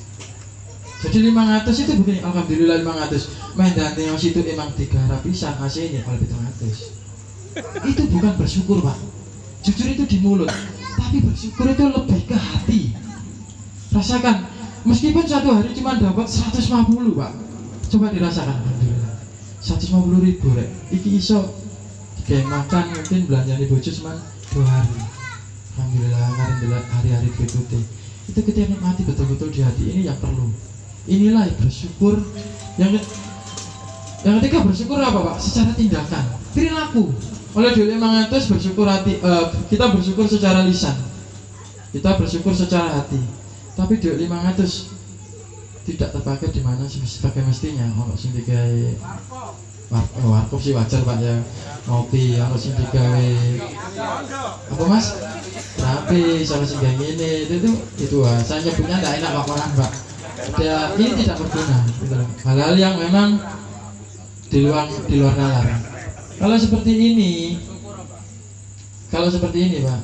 Jadi 500 itu begini, alhamdulillah 500. Main dante yang situ emang 300 pisan, AC-nya kalau 700. Itu bukan bersyukur Pak. Jujur itu di mulut, tapi bersyukur itu lebih ke hati. Rasakan, meskipun satu hari cuma dapat 150 Pak. Coba dirasakan, alhamdulillah 150.000 rek. Iki iso kayak makan mungkin belanjani bojo cuma 2 hari. Alhamdulillah, karena hari-hari berikutnya. Itu kita nikmati betul-betul di hati, ini yang perlu. Inilah bersyukur. Yang ketiga bersyukur apa Pak? Secara tindakan, perilaku. Oleh duit 500 bersyukur hati, kita bersyukur secara lisan, kita bersyukur secara hati. Tapi duit 500 tidak terpakai di mana sebagai mestinya. Ono sing digawe warkop sih wajar Pak ya. Ngopi, ono sing digawe apa Mas? Tapi sama sing ngene itu saya nyebutnya enggak enak Pak. Ya, ini tidak berguna gitu. Hal-hal yang memang di luar nalar. Kalau seperti ini Pak,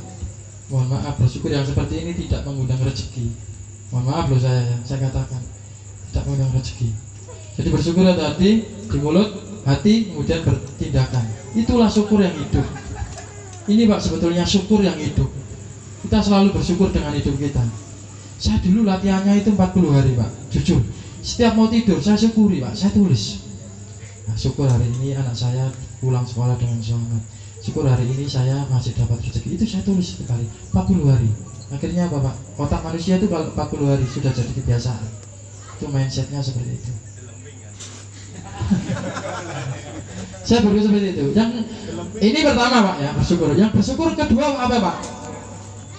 mohon maaf, bersyukur yang seperti ini tidak mengundang rezeki. Mohon maaf loh saya katakan tidak mengundang rezeki. Jadi bersyukur tadi di mulut, hati, kemudian bertindakan. Itulah syukur yang hidup. Ini Pak sebetulnya syukur yang hidup. Kita selalu bersyukur dengan hidup kita. Saya dulu latihannya itu 40 hari Pak, jujur. Setiap mau tidur saya syukuri Pak, saya tulis. Nah, syukur hari ini anak saya pulang sekolah dengan selamat. Syukur hari ini saya masih dapat rezeki. Itu saya tulis setiap hari, 40 hari. Akhirnya apa Pak? Otak manusia itu kalau 40 hari sudah jadi kebiasaan. Itu mindsetnya seperti itu. Saya bersyukur seperti itu. Yang ini pertama Pak ya, bersyukur. Yang bersyukur kedua apa Pak?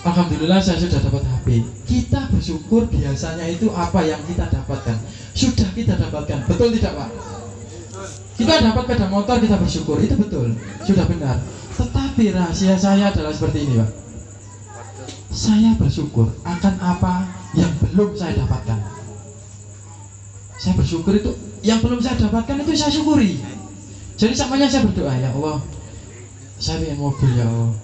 Alhamdulillah saya sudah dapat HP. Kita bersyukur biasanya itu apa yang kita dapatkan sudah kita dapatkan, betul tidak Pak? Kita dapat sepeda motor kita bersyukur, itu betul, sudah benar. Tetapi rahasia saya adalah seperti ini Pak. Saya bersyukur akan apa yang belum saya dapatkan. Saya bersyukur itu yang belum saya dapatkan itu saya syukuri. Jadi samanya saya berdoa, ya Allah, saya ingin mobil ya Allah.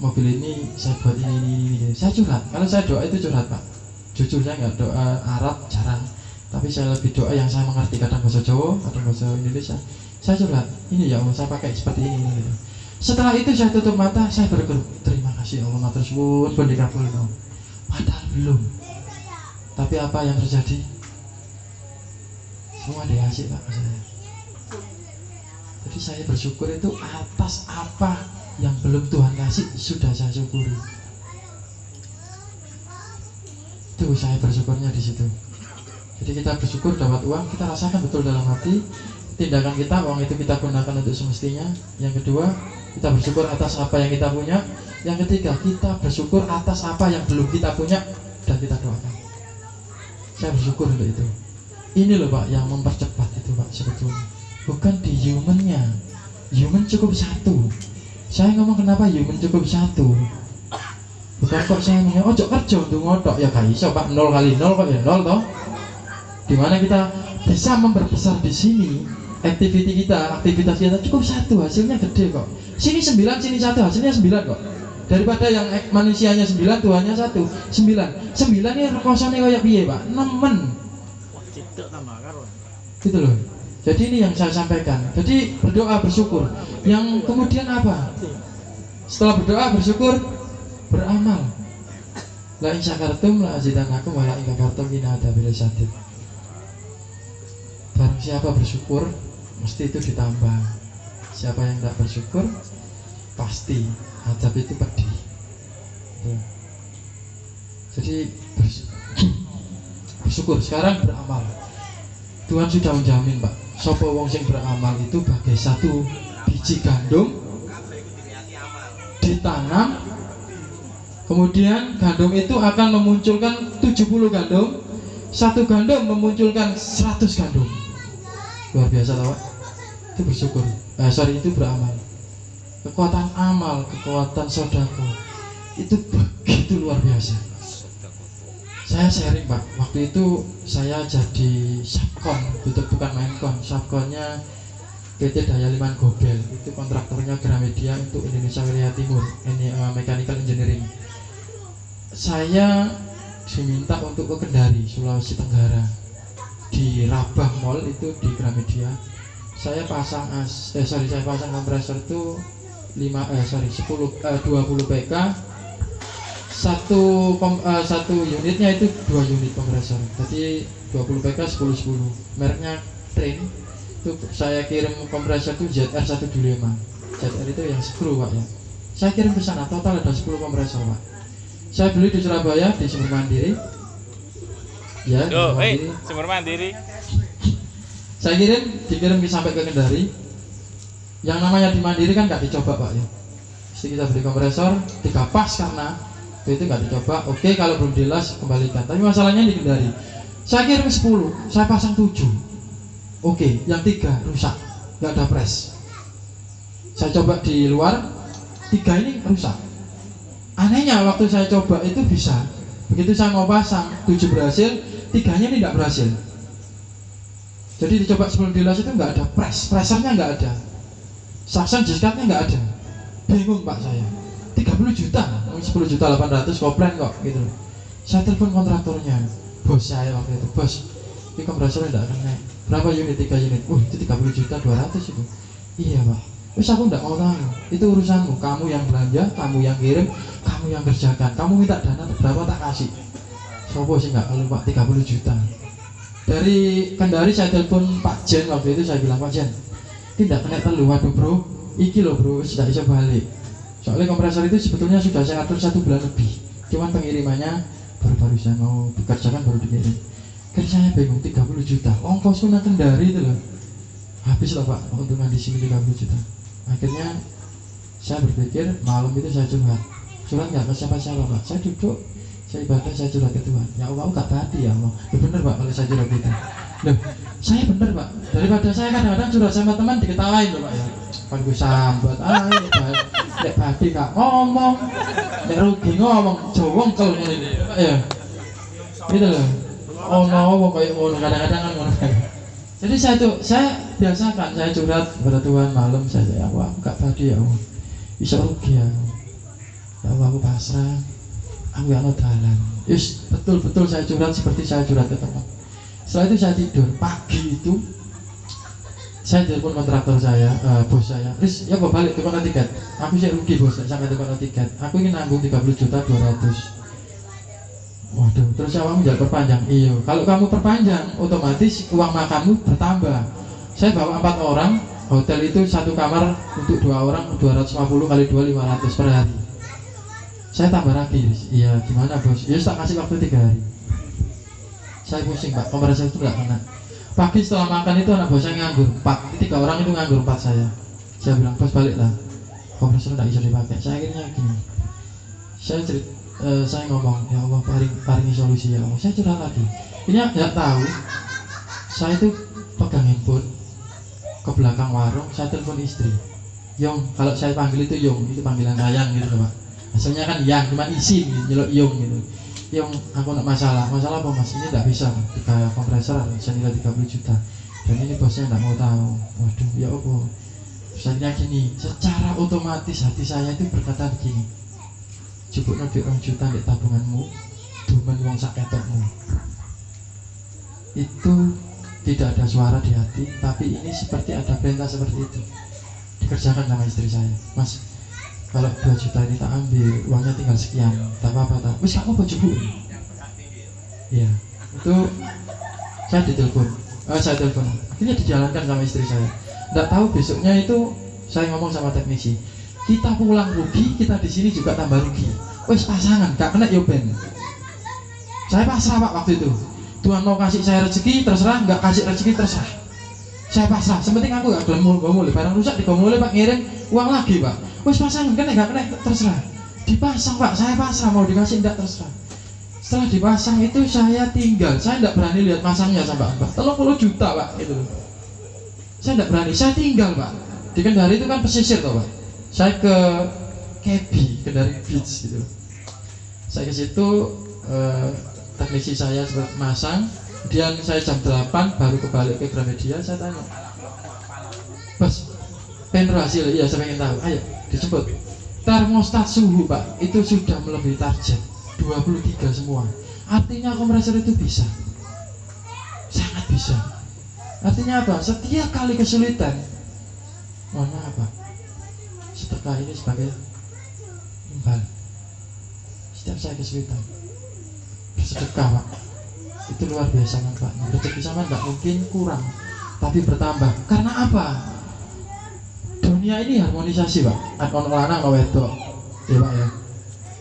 Mobil ini saya buat ini. Saya curhat. Kalau saya doa itu curhat Pak. Jujur saya nggak doa Arab, jarang. Tapi saya lebih doa yang saya mengerti, kadang bahasa Jawa, kadang bahasa Indonesia. Saya curhat. Ini ya Allah, saya pakai seperti ini gitu. Setelah itu saya tutup mata, saya bersyukur. Terima kasih Allah, matur suwun pun dikabulkan. Padahal belum. Tapi apa yang terjadi? Semua dikasih Pak saya. Jadi saya bersyukur itu atas apa yang belum Tuhan kasih sudah saya syukuri. Itu saya bersyukurnya di situ. Jadi kita bersyukur dapat uang, kita rasakan betul dalam hati. Tindakan kita, uang itu kita gunakan untuk semestinya. Yang kedua, kita bersyukur atas apa yang kita punya. Yang ketiga, kita bersyukur atas apa yang belum kita punya dan kita doakan. Saya bersyukur untuk itu. Ini loh Pak yang mempercepat itu Pak sebetulnya. Bukan di humannya. Human cukup satu. Saya ngomong kenapa human cukup satu. Bukan kok saya ngomong ojo kerja untuk ngotok ya gak iso Pak, 0 kali 0 kok ya 0 toh. Dimana kita bisa memperbesar di sini aktivitas kita cukup satu, hasilnya gede kok. Sini 9, sini 1, hasilnya 9 kok. Daripada yang manusianya 9, Tuhannya 1. 9 ini rekosane kayak piye Pak? Nemen. Gitu loh. Jadi ini yang saya sampaikan. Jadi berdoa bersyukur. Yang kemudian apa? Setelah berdoa bersyukur, beramal. La in syakartum la azidannakum wa la in kafartum inna adzabi lasyadid. Barang siapa bersyukur, mesti itu ditambah. Siapa yang tidak bersyukur, pasti azab itu pedih. Jadi bersyukur. Sekarang beramal. Tuhan sudah menjamin Pak. Sopo wong sing beramal itu bagai satu biji gandum ditanam, kemudian gandum itu akan memunculkan 70 gandum, satu gandum memunculkan 100 gandum. Luar biasa Pak. Itu bersyukur. Itu beramal. Kekuatan amal, kekuatan sedekah itu begitu luar biasa. Saya sharing Pak, waktu itu saya jadi subkon, bukan mainkon, subkonnya PT Daya Liman Gobel, itu kontraktornya Gramedia untuk Indonesia Wilayah Timur, ini mechanical engineering. Saya diminta untuk ke Kendari, Sulawesi Tenggara, di Rabah Mall itu di Gramedia. Saya pasang saya pasang kompresor itu 20 PK. Satu unitnya itu 2 unit kompresor. Jadi 20 PK 10 mereknya Train. Itu saya kirim kompresor itu ZR125. ZR itu yang screw Pak ya. Saya kirim ke sana total ada 10 kompresor Pak. Saya beli di Surabaya di Sumber Mandiri. Ya, Sumber Mandiri. Saya dikirim sampai ke Kendari. Yang namanya di Mandiri kan nggak dicoba Pak ya. Mesti kita beli kompresor, dikapas karena itu nggak dicoba. Oke, kalau belum jelas kembalikan. Tapi masalahnya di Kendari. Saya kirim 10, saya pasang 7. Oke, yang 3 rusak, nggak ada press. Saya coba di luar, 3 ini rusak. Anehnya waktu saya coba itu bisa. Begitu saya mau pasang 7 berhasil, 3-nya tidak berhasil. Jadi dicoba sebelum dilas itu nggak ada press, pressernya nggak ada, suction diskatnya nggak ada. Bingung Pak saya. 30 juta, 10 juta 800 komplain kok gitu. Saya telepon kontraktornya, bos saya waktu itu, bos, ini kompresornya tidak kena. Berapa unit? 3 unit. Itu 30 juta 200 itu. Iya Pak. Terus aku tidak mau tahu. Itu urusanmu. Kamu yang belanja, kamu yang kirim, kamu yang kerjakan. Kamu minta dana berapa tak kasih. Sopo sih nggak kalau Pak 30 juta. Dari Kendari saya telepon Pak Jen waktu itu, saya bilang Pak Jen, tidak kena telu. Waduh bro, iki loh bro, sudah bisa balik. Soalnya kompresor itu sebetulnya sudah saya atur 1 bulan lebih. Cuman pengirimannya baru saya mau dikerjakan baru dikirim. Kan saya bingung, 30 juta. Ongkosku nang Kendari itu loh. Habis lah Pak, keuntungan di sini 30 juta. Akhirnya saya berpikir malam itu saya curhat nggak ke siapa-siapa Pak. Saya duduk, saya ibadah, saya curhat ke Tuhan. Ya Allah, gak tadi ya Allah. Ya bener Pak kalau saya curhat gitu. Loh, saya bener Pak. Daripada saya kadang-kadang curhat sama teman diketawain loh Pak ya. Kan gue sambat, nek badi gak ngomong, nek rugi ngomong, jowongkel ngene Pak ya. Gitu loh. Oh no, kayak ngono kadang-kadang kan ngono. Jadi saya biasakan saya curhat kepada Tuhan malam, saya ya Allah, gak tadi ya Allah. Bisa rugi ya. Ya Allah, aku pasrah. Aku gak mau dalan. Yes, betul-betul saya curhat seperti saya curhat ke teman. Setelah itu saya tidur. Pagi itu saya telepon kontraktor saya, bos saya. Terus ya kok balik tukar tiket. Aku sih rugi bos, sampai tukar tiket. Aku ingin nanggung 30 juta 200. Waduh, terus awakmu jangan perpanjang. Iya, kalau kamu perpanjang, otomatis uang makanmu bertambah. Saya bawa 4 orang, hotel itu 1 kamar untuk 2 orang 250 kali 2 500 per hari. Saya tambah lagi. Iya, gimana bos? Ya tak kasih waktu 3 hari. Saya pusing Pak, kompresor itu nggak kena. Pagi setelah makan itu anak bos saya nganggur 4, 3 orang itu nganggur 4 saya. Saya bilang bos baliklah, kompresor nggak bisa dipakai. Saya akhirnya gini, saya ngomong, ya Allah paringi solusi ya Allah. Saya curhat lagi. Ini nggak tahu. Saya itu pegang handphone ke belakang warung, saya telepon istri. Yong, kalau saya panggil itu Yong, itu panggilan sayang gitu Pak. Hasilnya kan yang, cuma isin nyeluk Yong gitu. Yong, aku nak masalah apa mas? Ini tidak bisa, 3 kompresor senilai 30 juta. Dan ini bosnya tidak mau tahu. Waduh, ya Allah. Misalnya gini, secara otomatis hati saya itu berkata begini. Cukup nabi 2 juta di tabunganmu, dumen wong saketokmu. Itu tidak ada suara di hati, tapi ini seperti ada perintah seperti itu. Dikerjakan sama istri saya. Mas, kalau 2 juta ini tak ambil, uangnya tinggal sekian, tak apa-apa tak. Wis kamu bojoku. Iya, itu saya ditelepon. Saya telepon. Akhirnya dijalankan sama istri saya. Tidak tahu besoknya itu saya ngomong sama teknisi. Kita pulang rugi, kita di sini juga tambah rugi. Wes pasangan, gak kena yoben. Saya pasrah Pak waktu itu. Tuhan mau kasih saya rezeki terserah, nggak kasih rezeki terserah. Saya pasrah. Sementing aku gak gelem ngomong, barang rusak digomol Pak, ngirim uang lagi Pak. Wes pasangan, kan gak kena terserah. Dipasang Pak, saya pasrah mau dikasih enggak terserah. Setelah dipasang itu saya tinggal, saya tidak berani lihat masangnya sampai Mbak. 30 juta Pak itu. Saya tidak berani, saya tinggal Pak. Di Kendari itu kan pesisir toh Pak. Saya ke Kebi, Kendari Beach gitu. Saya ke situ, teknisi saya masang. Kemudian saya jam 8 baru kebalik ke Gramedia. Saya tanya, Bos, pengen hasil? Iya, saya pengen tahu. Ayo dijemput. Termostat suhu Pak, itu sudah melebihi target 23 semua. Artinya kompresor itu bisa, sangat bisa. Artinya apa? Setiap kali kesulitan, mohon maaf Pak, sedekah ini sebagai imbal. Setiap saya kesulitan bersedekah Pak, itu luar biasa manfaatnya. Rezeki sama nggak mungkin kurang, tapi bertambah. Karena apa? Dunia ini harmonisasi Pak. Ono lanang, ono wedok, ya Pak ya.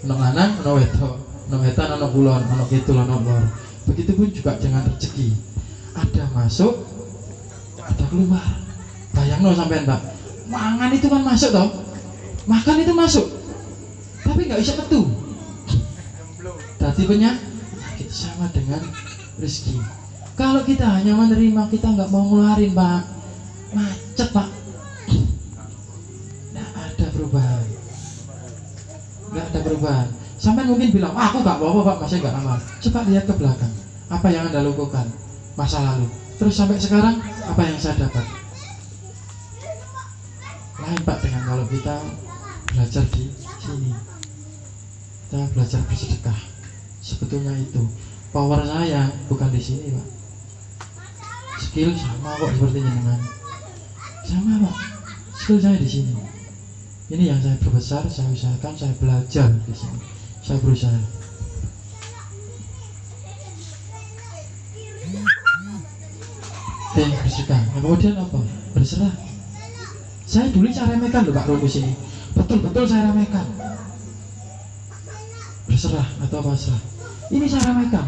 Ono lanang, ono wedok, ono wetan, ono kulon, ono kidul, ono lor. Begitupun juga dengan rezeki. Ada masuk, ada keluar. Bayangno sampean Pak. Mangan itu kan masuk toh, makan itu masuk, tapi nggak bisa metu. Berarti penyakit sama dengan rezeki. Kalau kita hanya menerima, kita nggak mau ngeluarin Pak, macet Pak. Nggak ada perubahan, nggak ada perubahan. Sampai mungkin bilang, aku nggak apa-apa Pak, masih nggak amal. Coba lihat ke belakang, apa yang Anda lakukan masa lalu, terus sampai sekarang apa yang saya dapat. Lain Pak dengan kalau kita belajar di sini, kita belajar bersedekah. Sebetulnya itu power saya bukan di sini Pak. Skill sama kok seperti jenengan, sama Pak. Skill saya di sini. Ini yang saya perbesar, saya usahakan, saya belajar di sini. Saya berusaha. Bersedekah. Nah, kemudian apa? Berserah. Saya dulu saya remehkan loh Pak rumus ini. Betul-betul saya remehkan. Berserah atau pasrah. Ini saya remehkan.